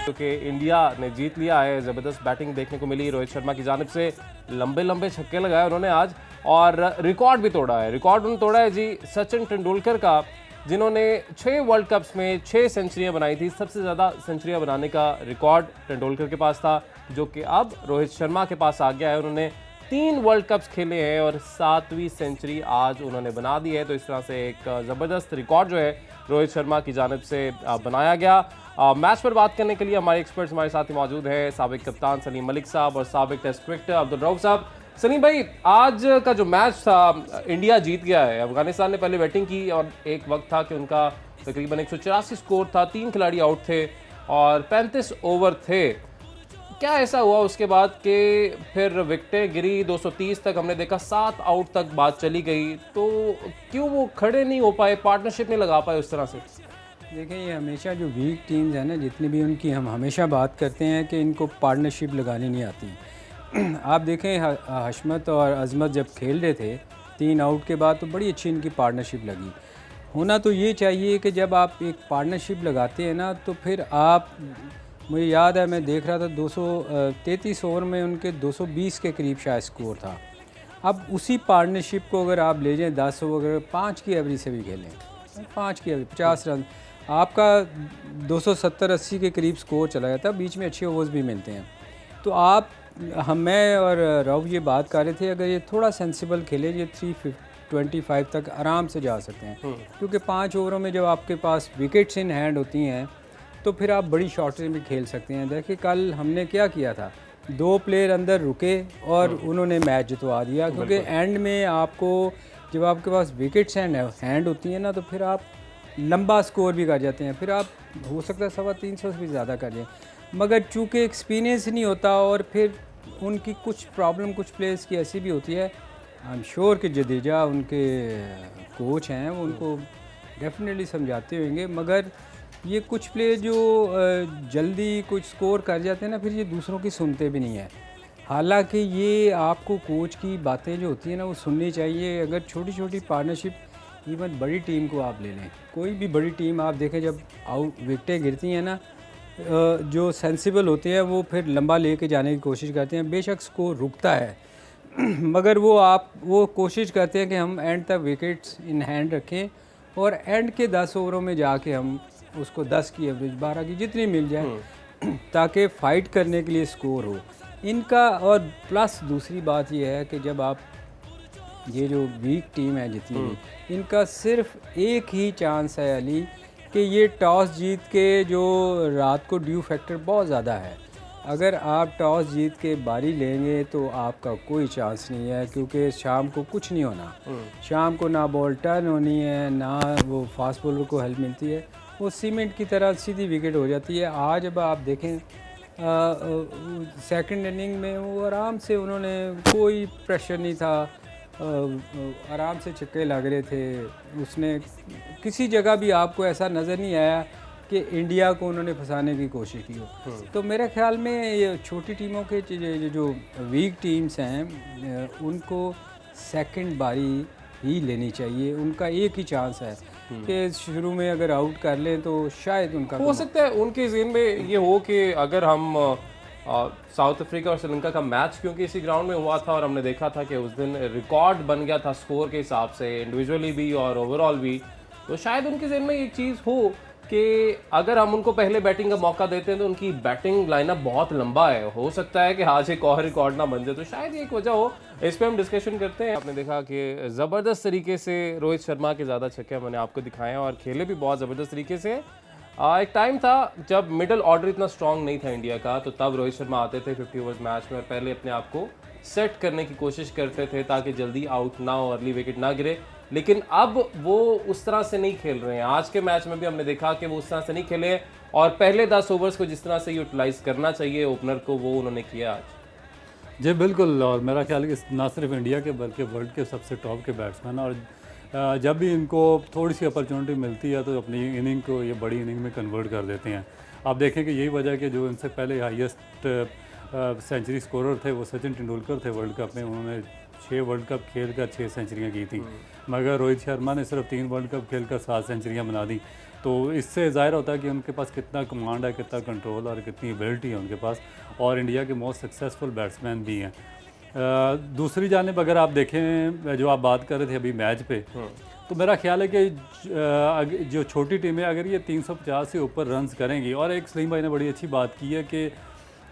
क्योंकि इंडिया ने जीत लिया है। ज़बरदस्त बैटिंग देखने को मिली रोहित शर्मा की जानिब से, लंबे लंबे छक्के लगाए उन्होंने आज और रिकॉर्ड भी तोड़ा है। रिकॉर्ड उन्होंने तोड़ा है जी सचिन तेंदुलकर का, जिन्होंने 6 वर्ल्ड कप्स में 6 सेंचुरियां बनाई थी। सबसे ज़्यादा सेंचुरियां बनाने का रिकॉर्ड तेंदुलकर के पास था, जो कि अब रोहित शर्मा के पास आ गया है। उन्होंने 3 वर्ल्ड कप्स खेले हैं और 7वीं सेंचुरी आज उन्होंने बना दी है। तो इस तरह से एक ज़बरदस्त रिकॉर्ड जो है रोहित शर्मा की जानिब से बनाया गया। मैच पर बात करने के लिए हमारे एक्सपर्ट्स हमारे साथ ही मौजूद हैं, साबिक कप्तान सलीम मलिक साहब और साबिक टेस्ट क्रिकेटर अब्दुल रऊफ साहब। सलीम भाई, आज का जो मैच था इंडिया जीत गया है। अफगानिस्तान ने पहले बैटिंग की और एक वक्त था कि उनका तकरीबन 184 स्कोर था, 3 खिलाड़ी आउट थे और 35 ओवर थे। क्या ऐसा हुआ उसके बाद कि फिर विकेटें गिरी, 230 तक हमने देखा, 7 आउट तक बात चली गई, तो क्यों वो खड़े नहीं हो पाए, पार्टनरशिप नहीं लगा पाए उस तरह से? देखिए, ये हमेशा जो वीक टीम्स हैं ना, जितनी भी उनकी हम हमेशा बात करते हैं कि इनको पार्टनरशिप लगानी नहीं आती। आप देखें हशमत और अजमत जब खेल रहे थे 3 आउट के बाद, तो बड़ी अच्छी इनकी पार्टनरशिप लगी। होना तो ये चाहिए कि जब आप एक पार्टनरशिप लगाते हैं ना, तो फिर आप, मुझे याद है मैं देख रहा था 233 ओवर में उनके 220 के करीब शायद स्कोर था। अब उसी पार्टनरशिप को अगर आप ले जाएँ 10 ओवर, 5 की एवरेज से भी खेलें, 5 की एवरेज 50 रन, आपका 270-80 के करीब स्कोर चला जाता है। बीच में अच्छे ओवर्स भी मिलते हैं। तो मैं और राव ये बात कर रहे थे, अगर ये थोड़ा सेंसिबल खेले, ये 325 तक आराम से जा सकते हैं। क्योंकि 5 ओवरों में जब आपके पास विकेट्स इन हैंड होती हैं, तो फिर आप बड़ी शॉर्टेज में खेल सकते हैं। देखिए, कल हमने क्या किया था, 2 प्लेयर अंदर रुके और उन्होंने मैच जितवा दिया। क्योंकि एंड में आपको, जब आपके पास विकेट्स हैंड होती हैं ना, तो फिर आप लंबा स्कोर भी कर जाते हैं। फिर आप हो सकता है 350 से भी ज़्यादा कर जाएँ, मगर चूँकि एक्सपीरियंस नहीं होता और फिर उनकी कुछ प्रॉब्लम कुछ प्लेयर्स की ऐसी भी होती है। आई एम श्योर कि जडेजा उनके कोच हैं, वो उनको डेफिनेटली समझाते होंगे, मगर ये कुछ प्लेयर जो जल्दी कुछ स्कोर कर जाते हैं ना, फिर ये दूसरों की सुनते भी नहीं हैं। हालांकि ये आपको कोच की बातें जो होती हैं ना, वो सुननी चाहिए। अगर छोटी छोटी पार्टनरशिप, इवन बड़ी टीम को आप ले लें, कोई भी बड़ी टीम आप देखें, जब आउट विकेटें गिरती हैं ना, जो सेंसिबल होते हैं वो फिर लंबा लेके जाने की कोशिश करते हैं। बेशक स्कोर रुकता है मगर वो कोशिश करते हैं कि हम एंड तक विकेट्स इन हैंड रखें और एंड के 10 ओवरों में जाके हम उसको 10 की एवरेज, 12 की, जितनी मिल जाए ताकि फ़ाइट करने के लिए स्कोर हो इनका। और प्लस दूसरी बात यह है कि जब आप, ये जो वीक टीम है जितनी भी, इनका सिर्फ एक ही चांस है अली, कि ये टॉस जीत के, जो रात को ड्यू फैक्टर बहुत ज़्यादा है, अगर आप टॉस जीत के बारी लेंगे तो आपका कोई चांस नहीं है। क्योंकि शाम को कुछ नहीं होना, शाम को ना बॉल टर्न होनी है, ना वो फास्ट बॉलर को हेल्प मिलती है, वो सीमेंट की तरह सीधी विकेट हो जाती है। आज अब आप देखें सेकंड इनिंग में वो आराम से, उन्होंने कोई प्रेशर नहीं था, आराम से छक्के लग रहे थे। उसने किसी जगह भी आपको ऐसा नज़र नहीं आया कि इंडिया को उन्होंने फंसाने की कोशिश की हो। तो मेरे ख्याल में ये छोटी टीमों के जो वीक टीम्स हैं, उनको सेकंड बारी ही लेनी चाहिए। उनका एक ही चांस है कि शुरू में अगर आउट कर लें तो शायद उनका, हो सकता है उनके ज़हन में ये हो कि अगर हम साउथ अफ्रीका और श्रीलंका का मैच, क्योंकि इसी ग्राउंड में हुआ था और हमने देखा था कि उस दिन रिकॉर्ड बन गया था स्कोर के हिसाब से, इंडिविजुअली भी और ओवरऑल भी, तो शायद उनके ज़हन में एक चीज़ हो कि अगर हम उनको पहले बैटिंग का मौका देते हैं तो उनकी बैटिंग लाइनअप बहुत लंबा है, हो सकता है कि आज एक और रिकॉर्ड ना बन जाए, तो शायद ये एक वजह हो। इस पर हम डिस्कशन करते हैं। आपने देखा कि ज़बरदस्त तरीके से रोहित शर्मा के ज़्यादा छक्के मैंने आपको दिखाए हैं और खेले भी बहुत ज़बरदस्त तरीके से। एक टाइम था जब मिडल ऑर्डर इतना स्ट्रांग नहीं था इंडिया का, तो तब रोहित शर्मा आते थे 50 ओवर्स मैच में और पहले अपने आप को सेट करने की कोशिश करते थे ताकि जल्दी आउट ना हो, अर्ली विकेट ना गिरे। लेकिन अब वो उस तरह से नहीं खेल रहे हैं। आज के मैच में भी हमने देखा कि वो उस तरह से नहीं खेले और पहले 10 ओवर्स को जिस तरह से यूटिलाइज करना चाहिए ओपनर को, वो उन्होंने किया आज। जी बिल्कुल, और मेरा ख्याल है कि ना सिर्फ इंडिया के बल्कि वर्ल्ड के सबसे टॉप के बैट्समैन, और जब भी इनको थोड़ी सी अपॉर्चुनिटी मिलती है तो अपनी इनिंग को ये बड़ी इनिंग में कन्वर्ट कर देते हैं। आप देखें कि यही वजह है कि जो इनसे पहले हाईएस्ट सेंचुरी स्कोरर थे वो सचिन तेंदुलकर थे वर्ल्ड कप में। उन्होंने 6 वर्ल्ड कप खेलकर 6 सेंचुरियाँ की थी, मगर रोहित शर्मा ने सिर्फ 3 वर्ल्ड कप खेलकर 7 सेंचुरियाँ बना दी। तो इससे ज़ाहिर होता है कि उनके पास कितना कमांड है, कितना कंट्रोल और कितनी एबिलिटी है उनके पास, और इंडिया के मोस्ट सक्सेसफुल बैट्समैन भी हैं। दूसरी जानिब अगर आप देखें, जो आप बात कर रहे थे अभी मैच पे, तो मेरा ख्याल है कि जो छोटी टीमें अगर ये 350 से ऊपर रन्स करेंगी, और एक सलीम भाई ने बड़ी अच्छी बात की है कि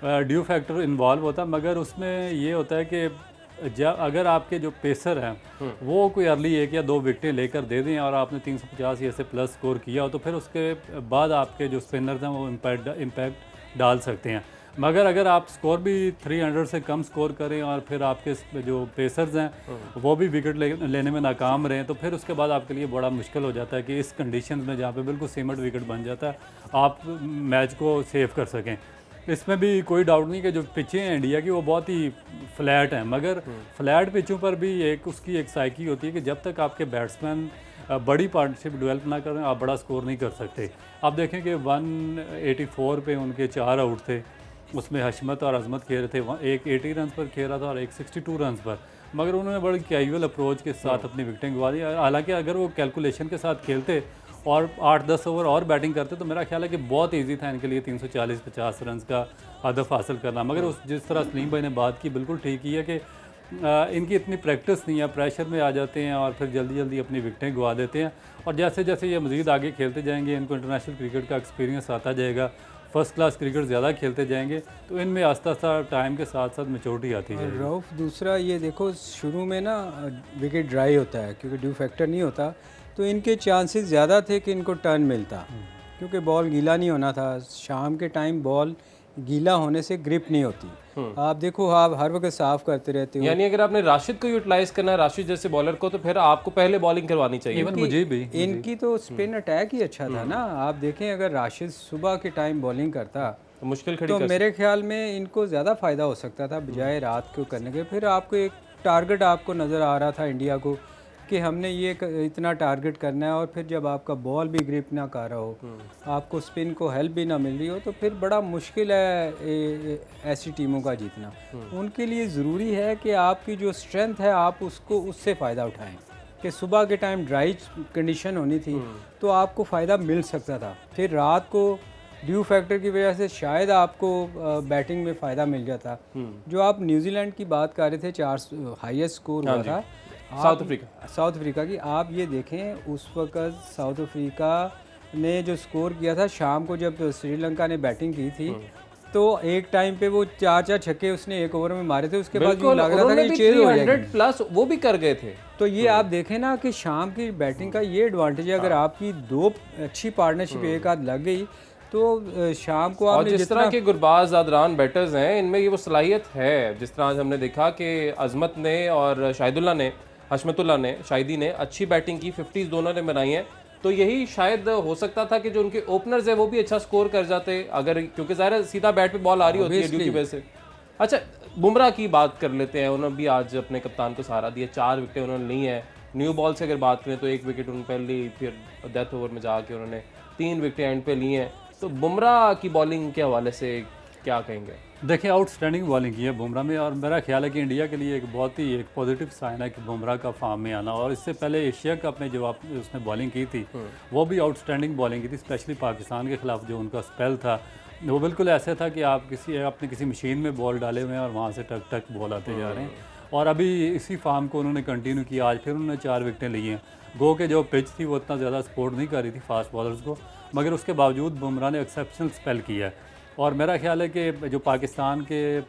ड्यू फैक्टर इन्वॉल्व होता है, मगर उसमें ये होता है कि जब अगर आपके जो पेसर हैं वो कोई अर्ली 1 या 2 विकेटें लेकर दे दें और आपने 350 या से प्लस स्कोर किया हो, तो फिर उसके बाद आपके जो स्पिनर्स हैं वो इम्पैक्ट डाल सकते हैं। मगर अगर आप स्कोर भी 300 से कम स्कोर करें और फिर आपके जो पेसर्स हैं वो भी विकेट लेने में नाकाम रहें, तो फिर उसके बाद आपके लिए बड़ा मुश्किल हो जाता है कि इस कंडीशन में जहाँ पे बिल्कुल सीमेंट विकेट बन जाता है, आप मैच को सेव कर सकें। इसमें भी कोई डाउट नहीं कि जो पिचें हैं इंडिया की वो बहुत ही फ्लैट हैं, मगर फ्लैट पिचों पर भी उसकी एक साइकी होती है कि जब तक आपके बैट्समैन बड़ी पार्टनरशिप डेवलप ना करें आप बड़ा स्कोर नहीं कर सकते। आप देखें कि 184 पे उनके 4 आउट थे, उसमें हशमत और अजमत खेल रहे थे, एक 80 रन पर खेल रहा था और एक 62 रन पर, मगर उन्होंने बड़ी कैजुअल अप्रोच के साथ अपनी विकेटें गंवा दी। हालांकि अगर वो कैलकुलेशन के साथ खेलते और 8-10 ओवर और बैटिंग करते तो मेरा ख्याल है कि बहुत इजी था इनके लिए 340-50 रन का हदफ हासिल करना। मगर जिस तरह सलीम भाई ने बात की बिल्कुल ठीक ही है कि इनकी इतनी प्रैक्टिस नहीं है, प्रेशर में आ जाते हैं और फिर जल्दी जल्दी अपनी विकेटें गंवा देते हैं, और जैसे जैसे ये मज़ीद आगे खेलते जाएंगे इनको इंटरनेशनल क्रिकेट का एक्सपीरियंस आता जाएगा, फर्स्ट क्लास क्रिकेट ज़्यादा खेलते जाएंगे, तो इनमें आस्ता आस्ता टाइम के साथ साथ मैच्योरिटी आती है। रऊफ, दूसरा ये देखो, शुरू में ना विकेट ड्राई होता है क्योंकि ड्यू फैक्टर नहीं होता, तो इनके चांसेस ज़्यादा थे कि इनको टर्न मिलता, क्योंकि बॉल गीला नहीं होना था। शाम के टाइम बॉल गीला होने से ग्रिप नहीं होती। आप देखो, आप हर वक्त साफ करते रहते हो। यानी अगर आपने राशिद को यूटिलाइज करना है, राशिद जैसे बॉलर को, तो फिर आपको पहले बॉलिंग करवानी चाहिए। इवन मुझे भी इनकी तो स्पिन अटैक ही अच्छा था ना। आप देखें, अगर राशिद सुबह के टाइम बॉलिंग करता तो मुश्किल खड़ी तो मेरे ख्याल में इनको ज़्यादा फ़ायदा हो सकता था बजाय रात को करने के। फिर आपको एक टारगेट आपको नज़र आ रहा था इंडिया को कि हमने ये इतना टारगेट करना है, और फिर जब आपका बॉल भी ग्रिप ना कर रहा हो, आपको स्पिन को हेल्प भी ना मिल रही हो, तो फिर बड़ा मुश्किल है ऐसी टीमों का जीतना। उनके लिए ज़रूरी है कि आपकी जो स्ट्रेंथ है आप उससे फ़ायदा उठाएं, कि सुबह के टाइम ड्राई कंडीशन होनी थी तो आपको फ़ायदा मिल सकता था, फिर रात को ड्यू फैक्टर की वजह से शायद आपको बैटिंग में फ़ायदा मिल जाता। जो आप न्यूजीलैंड की बात कर रहे थे, 4 हाईएस्ट स्कोर हुआ था साउथ अफ्रीका की। आप ये देखें, उस वक्त साउथ अफ्रीका ने जो स्कोर किया था शाम को, जब श्रीलंका ने बैटिंग की थी, तो एक टाइम पे वो 4 छक्के उसने एक ओवर में मारे थे, उसके बाद लग रहा था कि 300 प्लस वो भी कर गए थे। तो ये आप देखें ना कि शाम की बैटिंग का ये एडवांटेज है, अगर आपकी 2 अच्छी पार्टनरशिप एक आध लग गई तो शाम को और जिस तरह के गुरबाज आदरान बैटर्स हैं, इनमें ये वो सलाहियत है। जिस तरह आज हमने देखा कि अजमत ने और शाहिदुल्लाह ने, हशमतुल्लाह ने, शाहिदी ने अच्छी बैटिंग की, 50s दोनों ने बनाई हैं, तो यही शायद हो सकता था कि जो उनके ओपनर्स हैं वो भी अच्छा स्कोर कर जाते, अगर, क्योंकि ज़ाहिर है सीधा बैट पे बॉल आ रही होती है ड्यू की वजह से। अच्छा, बुमराह की बात कर लेते हैं। उन्होंने भी आज अपने कप्तान को सहारा दिया, 4 विकेटें उन्होंने ली हैं। न्यू बॉल से अगर बात करें तो 1 विकेट उन्होंने पहले ली, फिर डेथ ओवर में जाके उन्होंने 3 विकेटें एंड पे ली हैं। तो बुमराह की बॉलिंग के हवाले से क्या कहेंगे? देखिए, आउटस्टैंडिंग बॉलिंग की है बुमराह में, और मेरा ख्याल है कि इंडिया के लिए एक बहुत ही एक पॉजिटिव साइन है कि बुमराह का फॉर्म में आना। और इससे पहले एशिया कप में जो उसने बॉलिंग की थी वो भी आउटस्टैंडिंग बॉलिंग की थी, स्पेशली पाकिस्तान के खिलाफ जो उनका स्पेल था वो बिल्कुल ऐसे था कि आप अपने किसी मशीन में बॉल डाले हुए हैं और वहाँ से टक टक बॉल आते जा रहे हैं। और अभी इसी फॉर्म को उन्होंने कंटिन्यू किया, आज फिर उन्होंने 4 विकेटें ली हैं। गो के जो पिच थी वो इतना ज़्यादा सपोर्ट नहीं कर रही थी फास्ट बॉलर्स को, मगर उसके बावजूद बुमराह ने एक्सेप्शनल स्पेल किया है। और मेरा ख्याल है कि जो पाकिस्तान के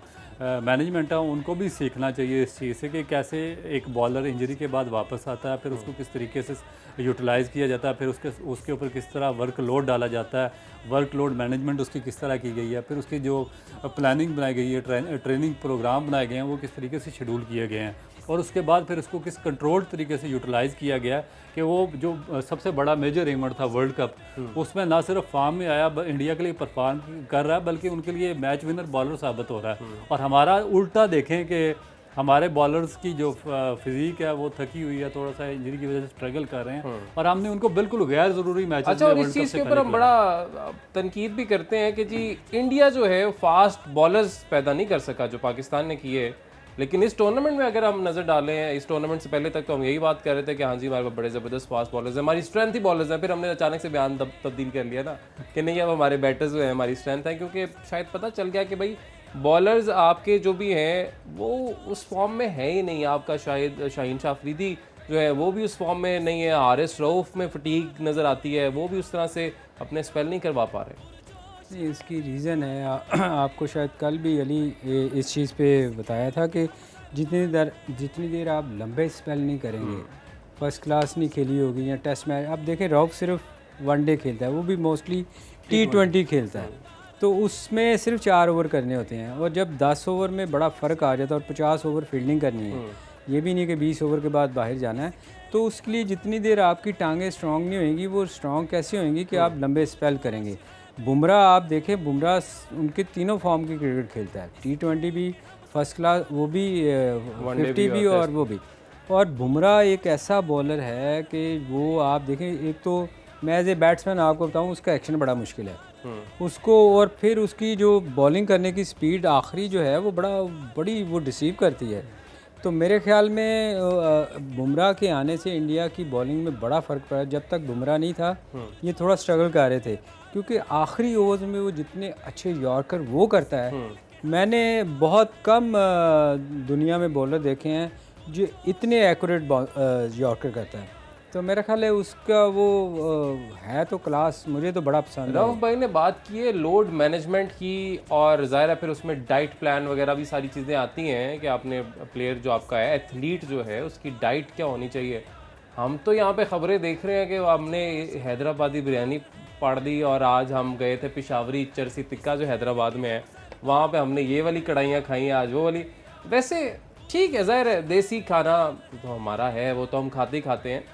मैनेजमेंट है उनको भी सीखना चाहिए इस चीज़ से कि कैसे एक बॉलर इंजरी के बाद वापस आता है, फिर उसको किस तरीके से यूटिलाइज़ किया जाता है, फिर उसके ऊपर किस तरह वर्कलोड डाला जाता है, वर्कलोड मैनेजमेंट उसकी किस तरह की गई है, फिर उसकी जो प्लानिंग बनाई गई है, ट्रेनिंग प्रोग्राम बनाए गए हैं वो किस तरीके से शेड्यूल किए गए हैं, और उसके बाद फिर उसको किस कंट्रोल्ड तरीके से यूटिलाइज़ किया गया कि वो जो सबसे बड़ा मेजर इवेंट था वर्ल्ड कप, उसमें ना सिर्फ फॉर्म में आया, इंडिया के लिए परफॉर्म कर रहा है, बल्कि उनके लिए मैच विनर बॉलर साबित हो रहा है। और हमारा उल्टा देखें कि हमारे बॉलर्स की जो फिजिक है वो थकी हुई है, थोड़ा सा इंजरी की वजह से स्ट्रगल कर रहे हैं, और हमने उनको बिल्कुल गैर ज़रूरी मैच। अच्छा, और इस चीज़ के ऊपर हम बड़ा तनकीद भी करते हैं कि जी इंडिया जो है फास्ट बॉलर्स पैदा नहीं कर सका जो पाकिस्तान ने किए। लेकिन इस टूर्नामेंट में अगर हम नज़र डालें, इस टूर्नामेंट से पहले तक तो हम यही बात कर रहे थे कि हाँ जी हमारे पास बड़े ज़बरदस्त फास्ट बॉलर्स हैं, हमारी स्ट्रेंथ ही बॉलर्स हैं। फिर हमने अचानक से बयान तब्दील कर लिया ना कि नहीं अब हमारे बैटर्स जो हैं हमारी स्ट्रेंथ है, क्योंकि शायद पता चल गया कि भाई बॉलर्स आपके जो भी हैं वो उस फॉर्म में है ही नहीं। आपका शायद शाहीन शाह अफरीदी जो है वो भी उस फॉर्म में नहीं है, हारिस रऊफ में फटीक नज़र आती है, वो भी उस तरह से अपने स्पेल नहीं करवा पा रहे। नहीं, इसकी रीज़न है आपको शायद कल भी अली इस चीज़ पे बताया था कि जितनी देर आप लंबे स्पेल नहीं करेंगे, फर्स्ट क्लास नहीं खेली होगी या टेस्ट मैच। अब देखें रऊफ सिर्फ वनडे खेलता है, वो भी मोस्टली T20 खेलता है, तो उसमें सिर्फ 4 ओवर करने होते हैं। और जब 10 ओवर में बड़ा फ़र्क आ जाता है और 50 ओवर फील्डिंग करनी है, ये भी नहीं कि 20 ओवर के बाद बाहर जाना है, तो उसके लिए जितनी देर आपकी टांगें स्ट्रॉन्ग नहीं होंगी, वो स्ट्रॉन्ग कैसे होंगी कि आप लंबे स्पेल करेंगे। बुमराह आप देखें, बुमराह उनके तीनों फॉर्म की क्रिकेट खेलता है, T20 भी, फर्स्ट क्लास वो भी, 50 भी और वो भी। और बुमराह एक ऐसा बॉलर है कि वो आप देखें, एक तो मैं एज ए बैट्समैन आपको बताऊं उसका एक्शन बड़ा मुश्किल है उसको, और फिर उसकी जो बॉलिंग करने की स्पीड आखिरी जो है वो बड़ी वो डिसीव करती है। तो मेरे ख्याल में बुमराह के आने से इंडिया की बॉलिंग में बड़ा फ़र्क पड़ा। जब तक बुमराह नहीं था ये थोड़ा स्ट्रगल कर रहे थे, क्योंकि आखिरी ओवर्स में वो जितने अच्छे यॉर्कर वो करता है, मैंने बहुत कम दुनिया में बॉलर देखे हैं जो इतने एक्यूरेट यॉर्कर करता है। तो मेरा ख्याल है उसका वो है तो क्लास, मुझे तो बड़ा पसंद है। रऊफ भाई ने बात की है लोड मैनेजमेंट की, और ज़ाहिर है फिर उसमें डाइट प्लान वगैरह भी सारी चीज़ें आती हैं कि आपने प्लेयर जो आपका है, एथलीट जो है, उसकी डाइट क्या होनी चाहिए। हम तो यहाँ पे ख़बरें देख रहे हैं कि हमने हैदराबादी बिरयानी पढ़ दी, और आज हम गए थे पिशावरी चरसी टिक्का जो हैदराबाद में है, वहाँ पे हमने ये वाली कढ़ाइयाँ खाई हैं, आज वो वाली। वैसे ठीक है, ज़ाहिर है देसी खाना तो हमारा है, वो तो हम खाते ही खाते हैं,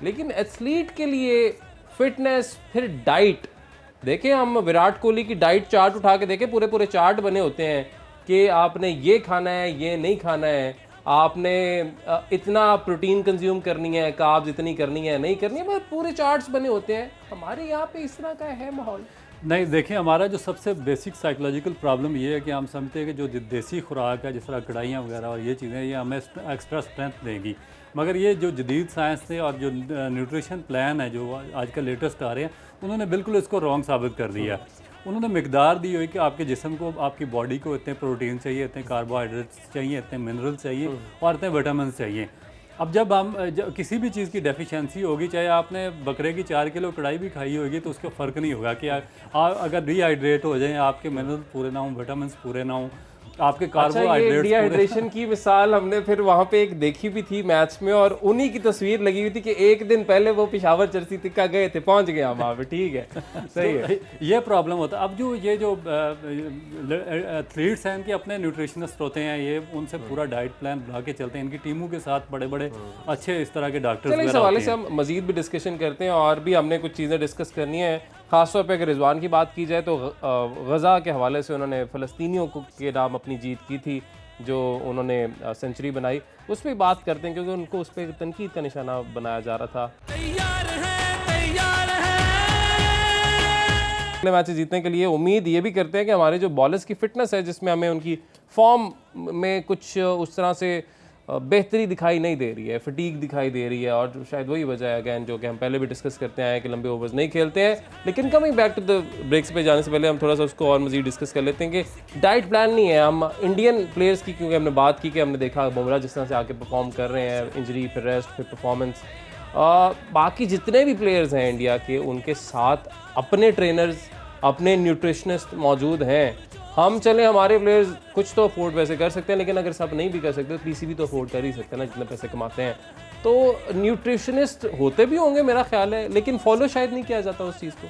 लेकिन एथलीट के लिए फिटनेस, फिर डाइट देखें, हम विराट कोहली की डाइट चार्ट उठा के देखें, पूरे पूरे चार्ट बने होते हैं कि आपने ये खाना है, ये नहीं खाना है, आपने इतना प्रोटीन कंज्यूम करनी है, कार्ब्स इतनी करनी है, नहीं करनी है, बस पूरे चार्ट्स बने होते हैं। हमारे यहाँ पे इस तरह का है माहौल नहीं। देखिए, हमारा जो सबसे बेसिक साइकोलॉजिकल प्रॉब्लम ये है कि हम समझते हैं कि जो देसी खुराक है, जिस तरह कढ़ाइयाँ वगैरह और ये चीज़ें, ये हमें एक्स्ट्रा स्ट्रेंथ देंगी, मगर ये जो जदीद साइंस थे और जो न्यूट्रिशन प्लान है जो आजकल लेटेस्ट आ रहे हैं, उन्होंने बिल्कुल इसको रॉन्ग साबित कर दिया। उन्होंने मिकदार दी हुई कि आपके जिस्म को, आपकी बॉडी को इतने प्रोटीन चाहिए, इतने कार्बोहाइड्रेट्स चाहिए, इतने मिनरल चाहिए और इतने विटामिन चाहिए। अब जब हम किसी भी चीज़ की डेफिशिएंसी होगी, चाहे आपने बकरे की 4 किलो कढ़ाई भी खाई होगी, तो उसका फ़र्क नहीं होगा कि अगर डिहाइड्रेट हो जाए, आपके मिनरल पूरे ना हों, विटामिन पूरे ना हों, आपके कार्बोहाइड्रेट्स। डिहाइड्रेशन की मिसाल हमने फिर वहाँ पे एक देखी भी थी मैच में, और उन्हीं की तस्वीर लगी हुई थी कि एक दिन पहले वो पिशावर चरसी टिक्का गए थे, पहुँच गए हम वहाँ पे। ठीक है, सही है। ये प्रॉब्लम होता है। अब जो एथलीट्स हैं, इनके अपने न्यूट्रिशनिस्ट होते हैं, ये उनसे पूरा डाइट प्लान बना के चलते हैं, इनकी टीमों के साथ बड़े बड़े अच्छे इस तरह के डॉक्टर्स। इस हवाले से हम मजीद भी डिस्कशन करते हैं, और भी हमने कुछ चीज़ें डिस्कस करनी है। ख़ासतौर पर अगर रिजवान की बात की जाए तो गज़ा के हवाले से उन्होंने फ़लस्तीनियों के नाम अपनी जीत की थी, जो उन्होंने सेंचुरी बनाई, उस पर बात करते हैं, क्योंकि उनको उस पर तनकीद का निशाना बनाया जा रहा था। अगले मैच जीतने के लिए उम्मीद ये भी करते हैं कि हमारे जो बॉलर्स की फ़िटनेस है, जिसमें हमें उनकी फॉर्म में कुछ उस तरह से बेहतरी दिखाई नहीं दे रही है, फटीक दिखाई दे रही है, और शायद वही वजह है अगैन जो कि हम पहले भी डिस्कस करते आए हैं कि लंबे ओवर्स नहीं खेलते हैं। लेकिन coming back to the breaks पे जाने से पहले हम थोड़ा सा उसको और मज़ीद डिस्कस कर लेते हैं कि डाइट प्लान नहीं है। हम इंडियन प्लेयर्स की क्योंकि हमने बात की कि हमने देखा बुमराह जिस तरह से आके परफॉर्म कर रहे हैं, इंजरी फिर रेस्ट फिर परफॉर्मेंस, बाकी जितने भी प्लेयर्स हैं इंडिया के, उनके साथ अपने ट्रेनर्स, अपने न्यूट्रिशनिस्ट मौजूद हैं। हम चले, हमारे प्लेयर्स कुछ तो अफोर्ड वैसे कर सकते हैं, लेकिन अगर सब नहीं भी कर सकते तो पीसीबी तो अफोर्ड कर ही सकते हैं ना, जितने पैसे कमाते हैं। तो न्यूट्रिशनिस्ट होते भी होंगे मेरा ख्याल है, लेकिन फॉलो शायद नहीं किया जाता उस चीज़ को।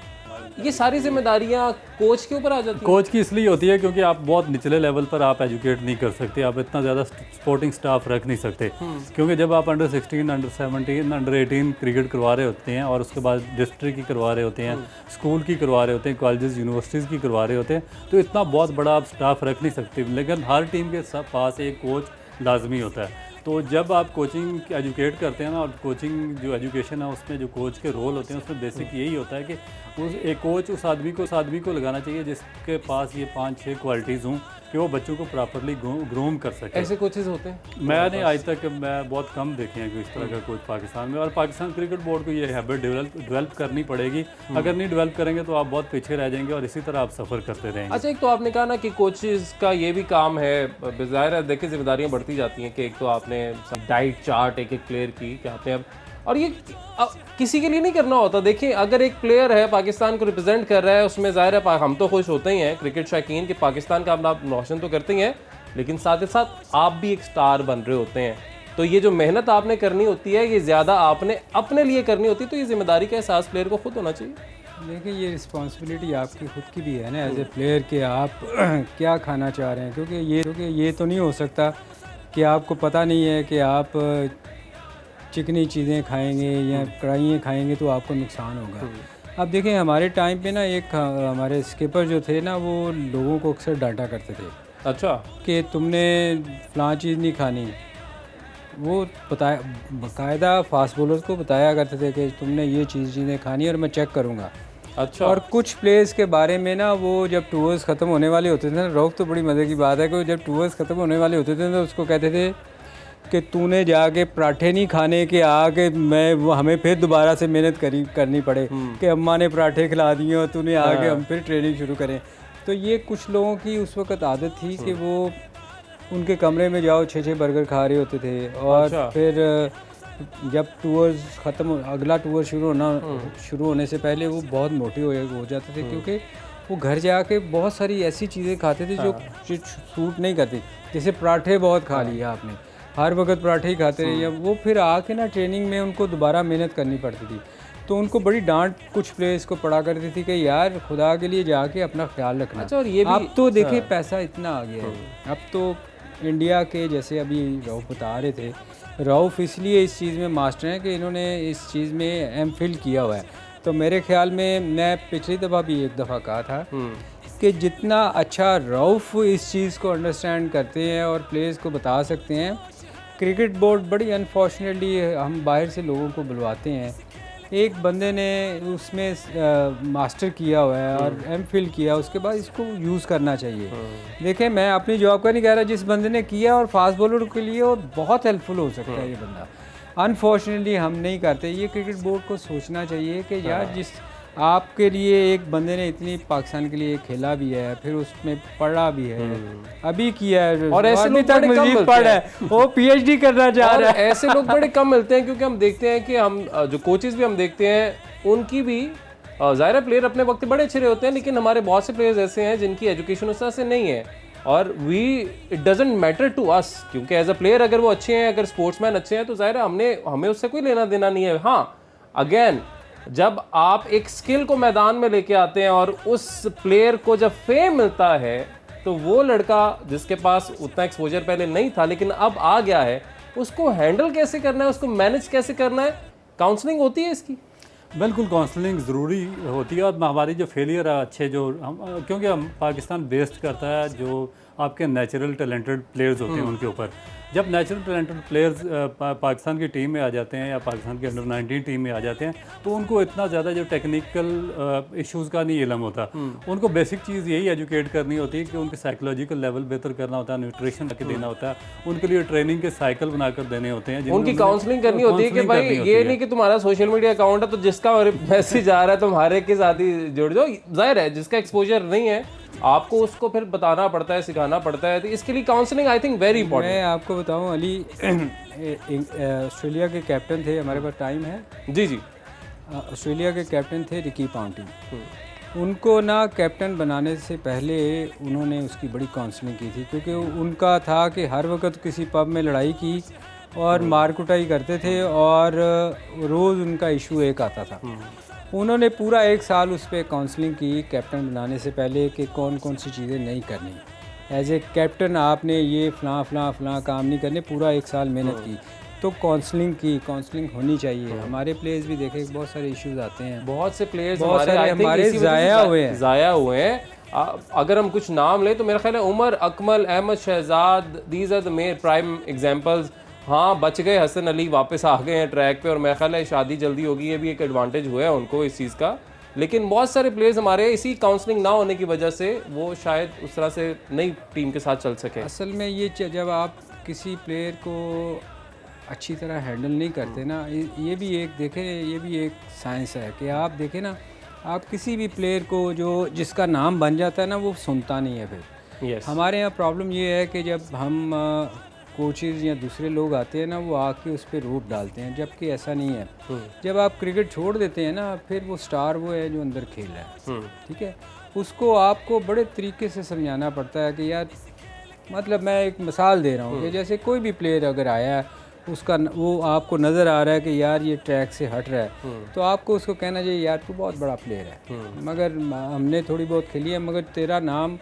ये सारी जिम्मेदारियां कोच के ऊपर आ जाती हैं। कोच की इसलिए होती है क्योंकि आप बहुत निचले लेवल पर आप एजुकेट नहीं कर सकते, आप इतना ज़्यादा स्पोर्टिंग स्टाफ रख नहीं सकते, क्योंकि जब आप अंडर 16, अंडर 17, अंडर 18 क्रिकेट करवा रहे होते हैं, और उसके बाद डिस्ट्रिक्ट की करवा रहे होते हैं, स्कूल की करवा रहे होते हैं, कॉलेजेस यूनिवर्सिटीज़ की करवा रहे होते हैं, तो इतना बहुत बड़ा आप स्टाफ रख नहीं सकते। लेकिन हर टीम के पास एक कोच लाजमी होता है। तो जब आप कोचिंग एजुकेट करते हैं ना, और कोचिंग जो एजुकेशन है उसमें जो कोच के रोल होते हैं, उसमें बेसिक यही होता है कि उस एक कोच उस आदमी को लगाना चाहिए जिसके पास ये 5-6 क्वालिटीज़ हों, कि वो बच्चों को प्रॉपरली ग्रूम कर सके। ऐसे कोचेज होते हैं? मैंने आज तक मैं बहुत कम देखे हैं कि इस तरह का कोच पाकिस्तान में, और पाकिस्तान क्रिकेट बोर्ड को ये हैबिट डेवलप करनी पड़ेगी। अगर नहीं डेवलप करेंगे तो आप बहुत पीछे रह जाएंगे और इसी तरह आप सफ़र करते रहेंगे। अच्छा, एक तो आपने कहा ना कि कोचेज का ये भी काम है, ज़ाहिर है देखिए जिम्मेदारियां बढ़ती जाती हैं कि एक तो आपने डाइट चार्ट एक एक प्लेयर की क्या कहते हैं, और ये किसी के लिए नहीं करना होता। देखिए अगर एक प्लेयर है पाकिस्तान को रिप्रेजेंट कर रहा है, उसमें ज़ाहिर है हम तो खुश होते ही हैं क्रिकेट शौकीन कि पाकिस्तान का आप रोशन तो करते ही हैं, लेकिन साथ ही साथ आप भी एक स्टार बन रहे होते हैं। तो ये जो मेहनत आपने करनी होती है ये ज़्यादा आपने अपने लिए करनी होती है, तो ये जिम्मेदारी का एहसास प्लेयर को खुद होना चाहिए। देखिए ये रिस्पॉन्सिबिलिटी आपकी खुद की भी है ना एज ए प्लेयर कि आप क्या खाना चाह रहे हैं, क्योंकि ये तो नहीं हो सकता कि आपको पता नहीं है कि आप चिकनी चीज़ें खाएंगे या कढ़ाइयाँ खाएंगे तो आपको नुकसान होगा। अब देखें हमारे टाइम पे ना एक हमारे स्किपर जो थे ना वो लोगों को अक्सर डांटा करते थे। अच्छा, कि तुमने फ़लाँ चीज़ नहीं खानी, वो बाकायदा फास्ट बॉलर्स को बताया करते थे कि तुमने ये चीज़ें खानी और मैं चेक करूँगा। अच्छा। और कुछ प्लेयर्स के बारे में ना वो जब टूर्स ख़त्म होने वाले होते थे ना, रौफ तो बड़ी मज़े की बात है कि जब टूर्स ख़त्म होने वाले होते थे तो उसको कहते थे कि तूने जाके पराठे नहीं खाने के आके हमें फिर दोबारा से मेहनत करनी पड़े कि अम्मा ने पराठे खिला दिए और तूने आके हम फिर ट्रेनिंग शुरू करें। तो ये कुछ लोगों की उस वक़्त आदत थी कि वो उनके कमरे में जाओ 6-6 बर्गर खा रहे होते थे, और अच्छा। फिर जब टूर्स अगला टूर शुरू होने से पहले वो बहुत मोटे हो जाते थे, क्योंकि वो घर जाके बहुत सारी ऐसी चीज़ें खाते थे जो सूट नहीं करती। जैसे पराठे बहुत खा लिया आपने, हर वक्त पराठे ही खाते रहे, वो फिर आके ना ट्रेनिंग में उनको दोबारा मेहनत करनी पड़ती थी। तो उनको बड़ी डांट कुछ प्लेयर्स को पड़ा करती थी कि यार खुदा के लिए जाके अपना ख्याल रखना। अच्छा, और ये भी अब तो देखिए पैसा इतना आ गया है, अब तो इंडिया के जैसे अभी रऊफ बता रहे थे, रऊफ इसलिए इस चीज़ में मास्टर हैं कि इन्होंने इस चीज़ में एमफिल किया हुआ है। तो मेरे ख्याल में मैं पिछली दफ़ा भी एक दफ़ा कहा था कि जितना अच्छा रऊफ इस चीज़ को अंडरस्टैंड करते हैं और प्लेयर्स को बता सकते हैं, क्रिकेट बोर्ड बड़ी अनफॉर्चुनेटली हम बाहर से लोगों को बुलवाते हैं। एक बंदे ने उसमें मास्टर किया हुआ है और एमफिल किया, उसके बाद इसको यूज़ करना चाहिए। देखें मैं अपनी जॉब का नहीं कह रहा, जिस बंदे ने किया और फास्ट बॉलर के लिए वो बहुत हेल्पफुल हो सकता है ये बंदा। अनफॉर्चुनेटली हम नहीं करते। ये क्रिकेट बोर्ड को सोचना चाहिए कि यार जिस आपके लिए एक बंदे ने इतनी पाकिस्तान के लिए खेला भी है, फिर उसमें पढ़ा भी है, अभी किया है, और ऐसे लोग तक बड़े कम मजीद मिलते पढ़ हैं। है, वो पीएचडी करना चाह और रहा है। ऐसे लोग बड़े कम मिलते हैं, क्योंकि हम देखते हैं कि हम जो कोचेस भी हम देखते हैं उनकी भी ज़ाहिर है प्लेयर अपने वक्त बड़े अच्छे रहे होते हैं, लेकिन हमारे बहुत से प्लेयर्स ऐसे हैं जिनकी एजुकेशन उस तरह से नहीं है, और it doesn't matter to us, क्योंकि एज अ प्लेयर अगर वो अच्छे हैं, अगर स्पोर्ट्समैन अच्छे हैं तो ज़ाहिर है हमें उससे कोई लेना देना नहीं है। हाँ, अगेन जब आप एक स्किल को मैदान में लेके आते हैं और उस प्लेयर को जब फेम मिलता है, तो वो लड़का जिसके पास उतना एक्सपोजर पहले नहीं था लेकिन अब आ गया है, उसको हैंडल कैसे करना है, उसको मैनेज कैसे करना है, काउंसलिंग होती है इसकी। बिल्कुल काउंसलिंग ज़रूरी होती है। और हमारी जो फेलियर है अच्छे जो हम, क्योंकि हम पाकिस्तान बेस्ड करता है जो आपके नेचुरल टैलेंटेड प्लेयर्स होते हैं उनके ऊपर। जब नेचुरल टैलेंटेड प्लेयर्स पाकिस्तान की टीम में आ जाते हैं या पाकिस्तान के अंडर 19 टीम में आ जाते हैं, तो उनको इतना ज़्यादा जो टेक्निकल इश्यूज़ का नहीं इल्म होता। उनको बेसिक चीज़ यही एजुकेट करनी होती है कि उनके साइकोलॉजिकल लेवल बेहतर करना होता है, न्यूट्रिशन के देना होता है, उनके लिए ट्रेनिंग के साइकिल बनाकर देने होते हैं, उनकी काउंसलिंग करनी होती है कि भाई ये नहीं कि तुम्हारा सोशल मीडिया अकाउंट है तो जिसका मैसेज आ रहा है तुम हर एक के साथ ही जुड़ जाओ। जाहिर है जिसका एक्सपोजर नहीं है आपको उसको फिर बताना पड़ता है, सिखाना पड़ता है, तो इसके लिए counselling I think very important. मैं आपको बताऊं अली, ऑस्ट्रेलिया के कैप्टन थे, हमारे पास टाइम है जी जी। ऑस्ट्रेलिया के कैप्टन थे रिकी पॉन्टिंग। उनको ना कैप्टन बनाने से पहले उन्होंने उसकी बड़ी काउंसलिंग की थी, क्योंकि उनका था कि हर वक्त किसी पब में लड़ाई की और मार कुटाई करते थे और रोज़ उनका इशू एक आता था। उन्होंने पूरा 1 साल उस पर काउंसलिंग की कैप्टन बनाने से पहले कि कौन कौन सी चीज़ें नहीं करनी, एज ए कैप्टन आपने ये फ़लाँ काम नहीं करने, पूरा 1 साल मेहनत की। तो काउंसलिंग होनी चाहिए। हमारे प्लेयर्स भी देखे बहुत सारे इश्यूज आते हैं, बहुत से प्लेयर्स हमारे ज़ाया हुए हैं। अगर हम कुछ नाम लें तो मेरा ख्याल है Umar Akmal, Ahmed Shahzad, these are the main prime examples. हाँ, बच गए, हसन अली वापस आ गए हैं ट्रैक पे और मेरा ख्याल है शादी जल्दी होगी, ये भी एक एडवांटेज हुआ है उनको इस चीज़ का। लेकिन बहुत सारे प्लेयर्स हमारे इसी काउंसलिंग ना होने की वजह से वो शायद उस तरह से नई टीम के साथ चल सके। असल में जब आप किसी प्लेयर को अच्छी तरह हैंडल नहीं करते ना, ये भी एक देखें, ये भी एक साइंस है कि आप देखें ना, आप किसी भी प्लेयर को जिसका नाम बन जाता है ना, वो सुनता नहीं है फिर। हमारे यहाँ प्रॉब्लम ये है कि जब हम कोचेज़ या दूसरे लोग आते हैं ना, वो आके उस पर रोप डालते हैं, जबकि ऐसा नहीं है। जब आप क्रिकेट छोड़ देते हैं ना, फिर वो स्टार वो है जो अंदर खेल रहा है, ठीक है, उसको आपको बड़े तरीके से समझाना पड़ता है कि यार, मतलब मैं एक मिसाल दे रहा हूँ कि जैसे कोई भी प्लेयर अगर आया है, उसका वो आपको नज़र आ रहा है कि यार ये ट्रैक से हट रहा है, तो आपको उसको कहना चाहिए यार तू बहुत बड़ा प्लेयर है, मगर हमने थोड़ी बहुत खेली है, मगर तेरा नाम,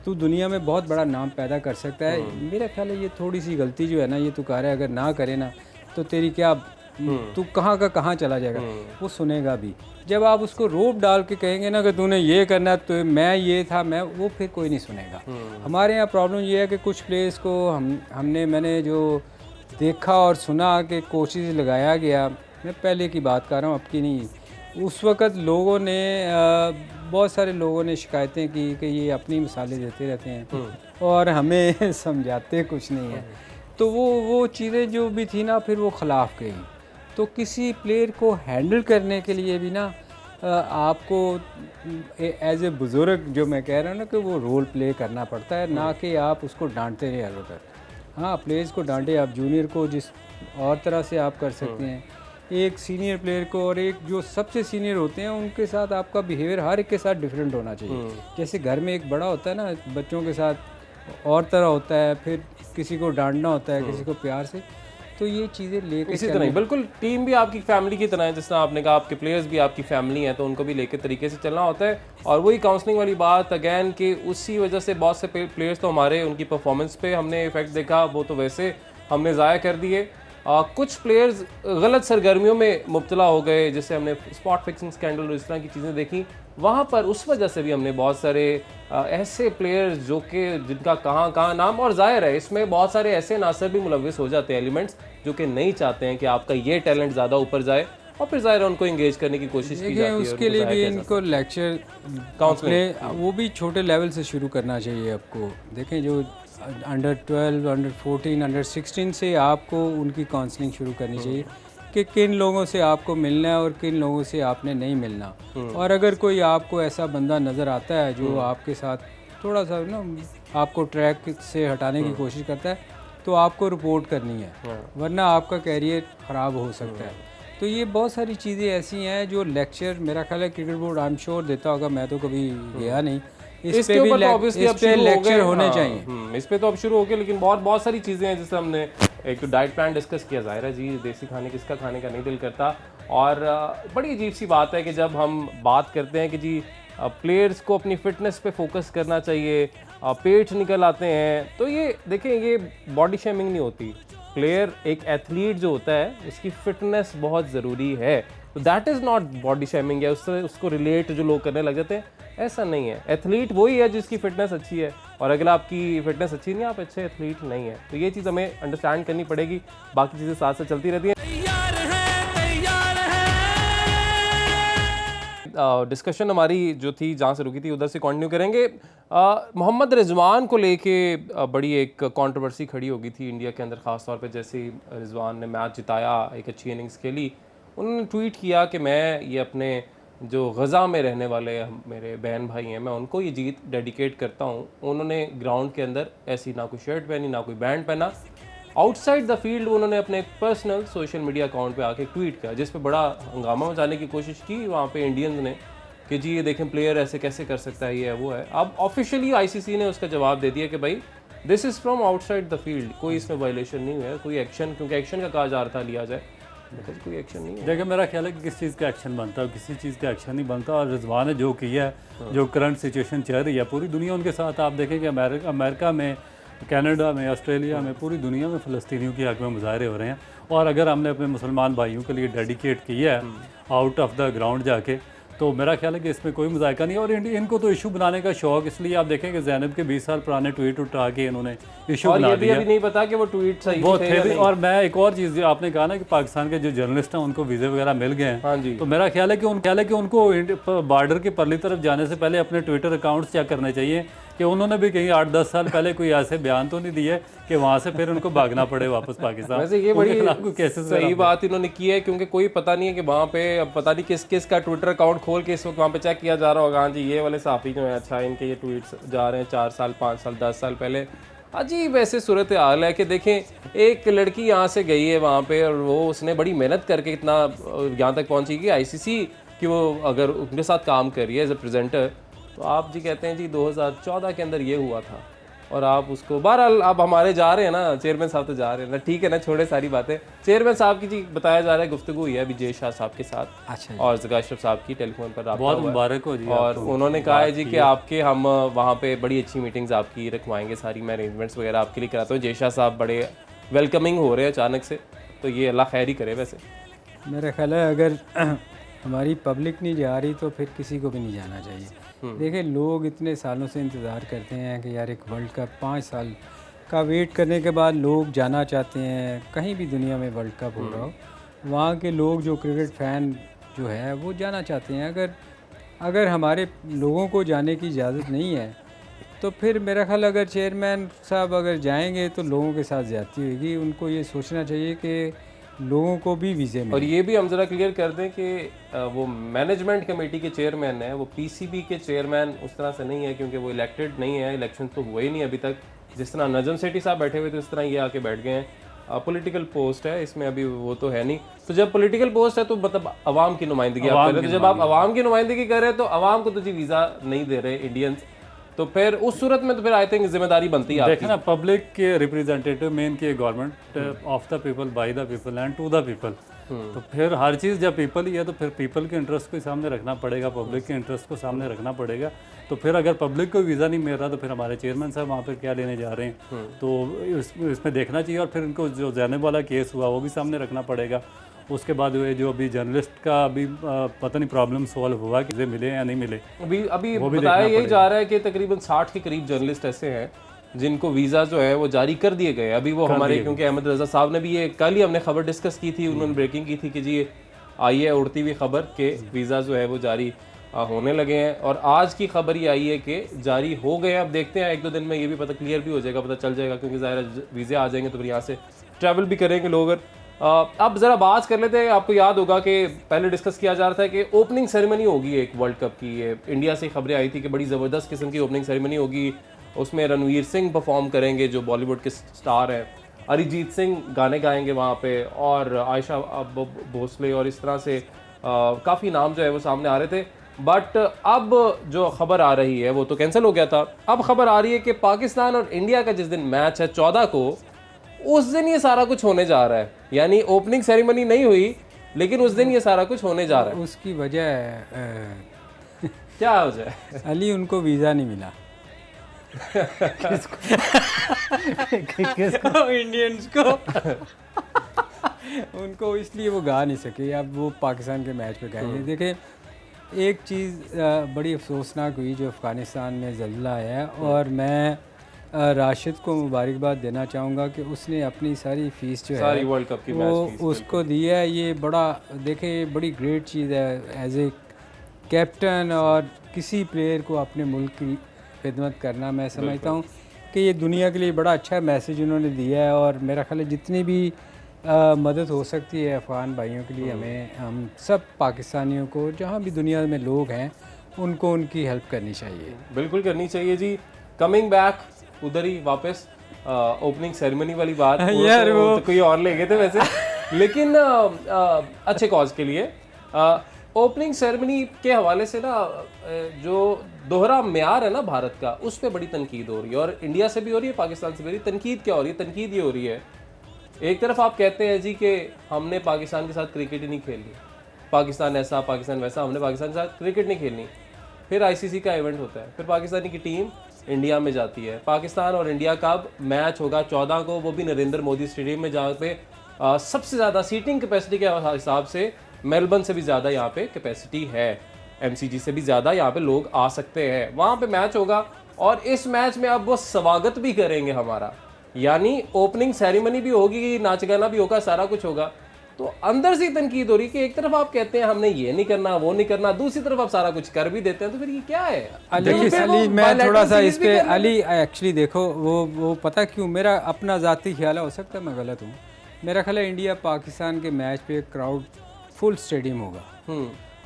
तू दुनिया में बहुत बड़ा नाम पैदा कर सकता है। मेरा ख्याल है ये थोड़ी सी गलती जो है ना, ये तू कर रहा है, अगर ना करे ना तो तेरी क्या, तू कहाँ का कहाँ चला जाएगा, वो सुनेगा भी। जब आप उसको रोप डाल के कहेंगे ना कि तूने ये करना है, तो मैं ये था, मैं वो, फिर कोई नहीं सुनेगा। हमारे यहाँ प्रॉब्लम ये है कि कुछ प्लेयर्स को मैंने जो देखा और सुना कि कोशिश लगाया गया, मैं पहले की बात कर रहा हूँ, अब की नहीं, उस वक़्त लोगों ने बहुत सारे लोगों ने शिकायतें की कि ये अपनी मिसालें देते रहते हैं और हमें समझाते कुछ नहीं है। तो वो चीज़ें जो भी थी ना, फिर वो ख़िलाफ़ गई। तो किसी प्लेयर को हैंडल करने के लिए भी ना आपको एज ए बुज़ुर्ग, जो मैं कह रहा हूँ ना, कि वो रोल प्ले करना पड़ता है, ना कि आप उसको डांटते रहे हर वक्त। हाँ, प्लेयर्स को डांटे, आप जूनियर को जिस और तरह से आप कर सकते हैं, एक सीनियर प्लेयर को और एक जो सबसे सीनियर होते हैं उनके साथ आपका बिहेवियर हर एक के साथ डिफरेंट होना चाहिए। जैसे घर में एक बड़ा होता है ना, बच्चों के साथ और तरह होता है, फिर किसी को डांटना होता है, किसी को प्यार से, तो ये चीज़ें लेकर इसी तरह बिल्कुल टीम भी आपकी फैमिली की तरह है, जिस तरह आपने कहा आपके प्लेयर्स भी आपकी फैमिली हैं, तो उनको भी लेकर तरीके से चलना होता है। और वही काउंसलिंग वाली बात अगैन कि उसी वजह से बहुत से प्लेयर्स तो हमारे उनकी परफॉर्मेंस पे हमने इफेक्ट देखा, वो तो वैसे हमने ज़ाया कर दिए। कुछ प्लेयर्स गलत सरगर्मियों में मुब्तला हो गए, जैसे हमने स्पॉट फिक्सिंग स्कैंडल और इस तरह की चीज़ें देखी, वहाँ पर उस वजह से भी हमने बहुत सारे ऐसे प्लेयर्स जो कि जिनका कहाँ कहाँ नाम, और जाहिर है इसमें बहुत सारे ऐसे नासर भी मुलविस हो जाते हैं, एलिमेंट्स जो कि नहीं चाहते हैं कि आपका ये टैलेंट ज़्यादा ऊपर जाए, और फिर जाहिर है उनको इंगेज करने की कोशिश की जाती है। उसके लिए भी इनको लेक्चर काउंसलिंग वो भी छोटे लेवल से शुरू करना चाहिए आपको। देखें, जो अंडर 12, अंडर 14, अंडर 16 से आपको उनकी काउंसलिंग शुरू करनी चाहिए कि किन लोगों से आपको मिलना है और किन लोगों से आपने नहीं मिलना। और अगर कोई आपको ऐसा बंदा नज़र आता है जो आपके साथ थोड़ा सा ना आपको ट्रैक से हटाने की कोशिश करता है, तो आपको रिपोर्ट करनी है, वरना आपका कैरियर ख़राब हो सकता है। तो ये बहुत सारी चीज़ें ऐसी हैं जो लेक्चर, मेरा ख्याल है cricket board I am sure देता होगा, मैं तो कभी गया नहीं, इस पे भी लेक्चर होने चाहिए। इस पे तो अब शुरू हो गए, लेकिन बहुत सारी चीज़ें हैं, जैसे हमने एक डाइट प्लान डिस्कस किया, जाहिर है जी देसी खाने किसका खाने का नहीं दिल करता। और बड़ी अजीब सी बात है कि जब हम बात करते हैं कि जी प्लेयर्स को अपनी फ़िटनेस पे फोकस करना चाहिए, पेट निकल आते हैं, तो ये देखें, ये बॉडी शेमिंग नहीं होती। प्लेयर, एक एथलीट जो होता है, उसकी फ़िटनेस बहुत ज़रूरी है, तो that is not body shaming है। उससे उसको रिलेट जो लोग करने लग जाते हैं, ऐसा नहीं है। एथलीट वही है जिसकी फ़िटनेस अच्छी है, और अगर आपकी फ़िटनेस अच्छी नहीं है, आप अच्छे एथलीट नहीं है। तो ये चीज़ हमें अंडरस्टैंड करनी पड़ेगी, बाकी चीज़ें साथ साथ चलती रहती हैं। डिस्कशन हमारी जो थी जहाँ से रुकी थी उधर से कंटिन्यू करेंगे। मोहम्मद रिजवान को लेके बड़ी एक कंट्रोवर्सी खड़ी हो गई थी इंडिया के अंदर, ख़ास तौर पे जैसे ही रिजवान ने मैच जिताया, एक अच्छी इनिंग्स खेली, उन्होंने ट्वीट किया कि मैं ये अपने जो गज़ा में रहने वाले मेरे बहन भाई हैं, मैं उनको ये जीत डेडिकेट करता हूँ। उन्होंने ग्राउंड के अंदर ऐसी ना कोई शर्ट पहनी, ना कोई बैंड पहना, आउटसाइड द फील्ड उन्होंने अपने पर्सनल सोशल मीडिया अकाउंट पे आके ट्वीट किया, जिस पे बड़ा हंगामा मचाने की कोशिश की वहाँ पे इंडियंस ने कि जी ये देखें प्लेयर ऐसे कैसे कर सकता है, ये है वो है। अब ऑफिशियली आईसीसी ने उसका जवाब दे दिया कि भाई this is from outside the field, कोई इसमें वायलेशन नहीं हुआ है, कोई एक्शन, क्योंकि एक्शन का कहा जा रहा था लिया जाए, कोई एक्शन नहीं है। देखिए, मेरा ख्याल है कि किस चीज़ का एक्शन बनता है, किसी चीज़ का एक्शन नहीं बनता। और रिजवान ने जो किया है, जो करंट सिचुएशन चल रही है पूरी दुनिया उनके साथ, आप देखें कि अमेरिका में, कनाडा में, ऑस्ट्रेलिया में, पूरी दुनिया में फ़लस्तीनियों की हक़ में मुजाहरे हो रहे हैं। और अगर हमने अपने मुसलमान भाइयों के लिए डेडिकेट किया है आउट ऑफ द ग्राउंड जाके, तो मेरा ख्याल है कि इसमें कोई मुज़ायका नहीं है। और इनको तो इशू बनाने का शौक, इसलिए आप देखें कि ज़ैनब के 20 साल पुराने ट्वीट उठा के इन्होंने इशू और बना ये भी दिया। अभी नहीं पता कि वो ट्वीट सही वो थे थे या भी। नहीं। और मैं एक और चीज़, आपने कहा ना कि पाकिस्तान के जो जर्नलिस्ट हैं उनको वीज़े वगैरह मिल गए हैं, हाँ जी। तो मेरा ख्याल है कि उनको बॉर्डर की परली तरफ जाने से पहले अपने ट्विटर अकाउंट्स चेक करने चाहिए कि उन्होंने भी कहीं 8-10 साल पहले कोई ऐसे बयान तो नहीं दिए कि वहाँ से फिर उनको भागना पड़े वापस पाकिस्तान। वैसे ये उनके बड़ी खिलाफ कोई केसेस सही बात इन्होंने की है, क्योंकि कोई पता नहीं है कि वहाँ पे, अब पता नहीं किस किस का ट्विटर अकाउंट खोल के इस वक्त वहाँ पे चेक किया जा रहा होगा। हाँ जी, ये वाले साफ़ी जो है, अच्छा इनके ये ट्वीट्स जा रहे हैं 4 साल 5 साल 10 साल पहले। अजीब ऐसे सूरत हाल है कि देखें, एक लड़की यहाँ से गई है वहाँ पे और वो उसने बड़ी मेहनत करके इतना यहाँ तक पहुँची कि ICC कि वो अगर उनके साथ काम कर रही है एज ए प्रेजेंटर, तो आप जी कहते हैं जी 2014 के अंदर ये हुआ था और आप उसको बहरहाल अब हमारे जा रहे हैं ना, चेयरमैन साहब तो जा रहे हैं ना, ठीक है ना, छोड़े सारी बातें। चेयरमैन साहब की जी बताया जा रहा है गुफ्तगू हुई है अभी जय शाह साहब के साथ। अच्छा और ज़का अशरफ साहब की टेलीफोन पर रब्ता बहुत हुआ है। मुबारक हो जी। और उन्होंने कहा है जी कि आपके हम वहाँ पे बड़ी अच्छी मीटिंग्स आपकी रखवाएंगे, सारी मैं अरेंजमेंट्स वगैरह आपके लिए कराता हूँ। जय शाह साहब बड़े वेलकमिंग हो रहे हैं अचानक से, तो ये अल्लाह खैर ही करे। वैसे मेरा ख्याल है अगर हमारी पब्लिक नहीं जा रही तो फिर किसी को भी नहीं जाना चाहिए। देखिए, लोग इतने सालों से इंतज़ार करते हैं कि यार एक वर्ल्ड कप, 5 साल का वेट करने के बाद लोग जाना चाहते हैं। कहीं भी दुनिया में वर्ल्ड कप हो रहा हो, वहाँ के लोग जो क्रिकेट फ़ैन जो है वो जाना चाहते हैं। अगर हमारे लोगों को जाने की इजाज़त नहीं है तो फिर मेरा ख्याल अगर चेयरमैन साहब अगर जाएंगे तो लोगों के साथ ज़्यादती होगी। उनको ये सोचना चाहिए कि लोगों को भी वीज़े मिले। और ये भी हम ज़रा क्लियर कर दें कि वो मैनेजमेंट कमेटी के चेयरमैन हैं, वो PCB के चेयरमैन उस तरह से नहीं है, क्योंकि वो इलेक्टेड नहीं है, इलेक्शन तो हुए ही नहीं अभी तक। जिस तरह नजम सेठी साहब बैठे हुए थे उस तरह ये आके बैठ गए हैं। पॉलिटिकल पोस्ट है इसमें, अभी वो तो है नहीं। तो जब पॉलिटिकल पोस्ट है तो मतलब अवाम की नुमाइंदगी आप कर रहे हैं, तो जब आप अवाम की नुमाइंदगी कर रहे हैं तो अवाम को तो जी वीज़ा नहीं दे रहे इंडियंस, तो फिर उस सूरत में तो फिर आई थिंक जिम्मेदारी बनती है देखें ना, पब्लिक के रिप्रेजेंटेटिव मेन की government of the people, by the people and to the people. तो फिर हर चीज़ जब पीपल ही है तो फिर पीपल के इंटरेस्ट को सामने रखना पड़ेगा, पब्लिक के इंटरेस्ट को सामने रखना पड़ेगा। तो फिर अगर पब्लिक को वीज़ा नहीं मिल रहा तो फिर हमारे चेयरमैन साहब वहाँ पर क्या लेने जा रहे हैं, तो इसमें देखना चाहिए। और फिर इनको जो ज़ैनब वाला केस हुआ वो भी सामने रखना पड़ेगा। उसके बाद ये जो अभी जर्नलिस्ट का अभी पता नहीं प्रॉब्लम सॉल्व हुआ कि मिले या नहीं मिले। अभी बताया यही जा रहा है कि तकरीबन 60 के करीब जर्नलिस्ट ऐसे हैं जिनको वीज़ा जो है वो जारी कर दिए गए। अभी वो हमारे, क्योंकि अहमद रजा साहब ने भी ये कल ही हमने खबर डिस्कस की थी, उन्होंने ब्रेकिंग की थी कि जी आई है उड़ती हुई खबर के वीज़ा जो है वो जारी होने लगे हैं। और आज की खबर ये आई है कि जारी हो गए हैं। अब देखते हैं 1-2 दिन में ये भी पता क्लियर भी हो जाएगा, पता चल जाएगा, क्योंकि ज़ाहिर वीज़े आ जाएंगे तो फिर यहाँ से ट्रैवल भी करेंगे लोग। अब ज़रा बात कर लेते हैं। आपको याद होगा कि पहले डिस्कस किया जा रहा था कि ओपनिंग सेरेमनी होगी एक वर्ल्ड कप की। ये इंडिया से खबरें आई थी कि बड़ी ज़बरदस्त किस्म की ओपनिंग सेरेमनी होगी, उसमें रणवीर सिंह परफॉर्म करेंगे जो बॉलीवुड के स्टार हैं, अरिजीत सिंह गाने गाएंगे वहाँ पे, और आयशा भोसले, और इस तरह से काफ़ी नाम जो है वो सामने आ रहे थे। बट अब जो खबर आ रही है वो तो कैंसिल हो गया था। अब खबर आ रही है कि पाकिस्तान और इंडिया का जिस दिन मैच है 14 को, उस दिन ये सारा कुछ होने जा रहा है। यानी ओपनिंग सेरेमनी नहीं हुई लेकिन उस दिन ये सारा कुछ होने जा रहा है। उसकी वजह क्या वजह है? अली, उनको वीज़ा नहीं मिला। किसको? इंडियंस को। उनको इसलिए वो गा नहीं सके। अब वो पाकिस्तान के मैच पे गाएंगे। देखें, एक चीज़ बड़ी अफसोसनाक हुई जो अफ़गानिस्तान में ज़ल्ज़ला आया, और मैं राशिद को मुबारकबाद देना चाहूँगा कि उसने अपनी सारी फ़ीस जो है वर्ल्ड कप की वो उसको दिया है। ये बड़ा, देखें, बड़ी ग्रेट चीज़ है एज ए कैप्टन, और किसी प्लेयर को अपने मुल्क की खिदमत करना, मैं समझता हूँ कि ये दुनिया के लिए बड़ा अच्छा मैसेज उन्होंने दिया है। और मेरा ख्याल है जितनी भी मदद हो सकती है अफ़गान भाइयों के लिए, हम सब पाकिस्तानियों को, जहाँ भी दुनिया में लोग हैं, उनको उनकी हेल्प करनी चाहिए। बिल्कुल करनी चाहिए जी। कमिंग बैक उधर ही वापस ओपनिंग सेरेमनी वाली बात यार वो तो कोई और ले गए थे वैसे, लेकिन अच्छे कॉज के लिए ओपनिंग सेरेमनी के हवाले से ना जो दोहरा म्यार है ना भारत का, उस पर बड़ी तनकीद हो रही है, और इंडिया से भी हो रही है, पाकिस्तान से भी हो रही है। तनकीद क्या हो रही है? तनकीद ये हो रही है, एक तरफ आप कहते हैं जी कि हमने पाकिस्तान के साथ क्रिकेट ही नहीं खेलनी, पाकिस्तान ऐसा पाकिस्तान वैसा, हमने पाकिस्तान के साथ क्रिकेट नहीं खेलनी। फिर ICC का इवेंट होता है, फिर पाकिस्तानी की टीम इंडिया में जाती है। पाकिस्तान और इंडिया का मैच होगा 14 को, वो भी नरेंद्र मोदी स्टेडियम में, जहाँ पे सबसे ज़्यादा सीटिंग कैपेसिटी के हिसाब से मेलबर्न से भी ज़्यादा यहाँ पे कैपेसिटी है। MCG से भी ज़्यादा यहाँ पे लोग आ सकते हैं। वहाँ पे मैच होगा और इस मैच में अब वो स्वागत भी करेंगे हमारा, यानी ओपनिंग सेरेमनी भी होगी, नाच गाना भी होगा, सारा कुछ होगा। तो अंदर से तनकीद हो रही कि एक तरफ आप कहते हैं हमने ये नहीं करना वो नहीं करना, दूसरी तरफ आप सारा कुछ कर भी देते हैं, तो फिर ये क्या है? अली मैं थोड़ा सा इस पे अली एक्चुअली देखो वो पता क्यों, मेरा अपना ज़ाती ख्याल है, हो सकता है मैं गलत हूँ, मेरा ख्याल है इंडिया पाकिस्तान के मैच पे क्राउड फुल स्टेडियम होगा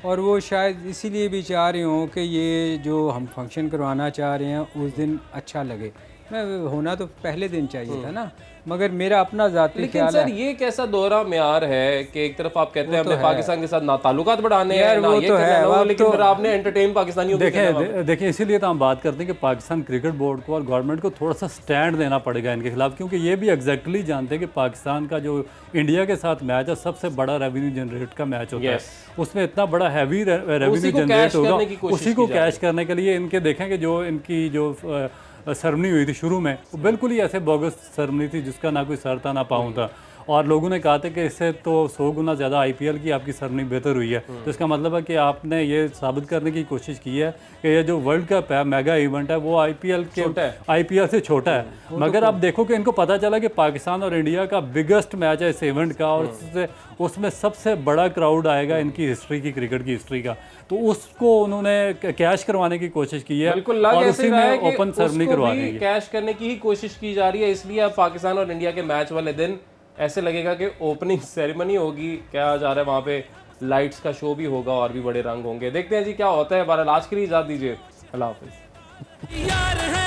और वो शायद इसीलिए भी चाह रहे हों कि ये जो हम फंक्शन करवाना चाह रहे हैं उस दिन अच्छा लगे। मैं होना तो पहले दिन चाहिए था ना, मगर मेरा अपना ज़ाती ख्याल है। सर ये कैसा दोहरा म्यार है कि एक तरफ आप कहते हैं हमने पाकिस्तान के साथ ना ताल्लुकात बढ़ाने हैं ना ये करना है वो, लेकिन फिर आपने एंटरटेन पाकिस्तानियों को देखिए इसीलिए तो हम बात करते हैं कि पाकिस्तान क्रिकेट बोर्ड को और गवर्नमेंट को थोड़ा सा स्टैंड देना पड़ेगा इनके खिलाफ, क्योंकि ये भी एग्जैक्टली जानते हैं कि पाकिस्तान का जो इंडिया के साथ मैच है सबसे बड़ा रेवेन्यू जनरेट का मैच होता है, उसमें इतना बड़ा हैवी रेवेन्यू जनरेट होगा, उसी को कैश करने के लिए इनके देखें कि जो इनकी जो सेरेमनी हुई थी शुरू में वो बिल्कुल ही ऐसे बोगस सेरेमनी थी जिसका ना कोई सर था ना पाँव था, और लोगों ने कहा था कि इससे तो 100 गुना ज़्यादा IPL की आपकी सेरेमनी बेहतर हुई है। तो इसका मतलब है कि आपने ये साबित करने की कोशिश की है कि ये जो वर्ल्ड कप है मेगा इवेंट है वो IPL से छोटा है। मगर आप देखो कि इनको पता चला कि पाकिस्तान और इंडिया का बिगेस्ट मैच है इस इवेंट का और उसमें सबसे बड़ा क्राउड आएगा इनकी हिस्ट्री की, क्रिकेट की हिस्ट्री का, तो उसको उन्होंने कैश करवाने की कोशिश की है और उसी में ओपन सेरेमनी करवा देंगे। कैश करने की ही कोशिश की जा रही है, इसलिए अब पाकिस्तान और इंडिया के मैच वाले दिन ऐसे लगेगा कि ओपनिंग सेरेमनी होगी, क्या जा रहा है वहाँ पे लाइट्स का शो भी होगा और भी बड़े रंग होंगे। देखते हैं जी क्या होता है। बहरहाल आज के लिए इजाज़त दीजिए, अल्लाह हाफिज़।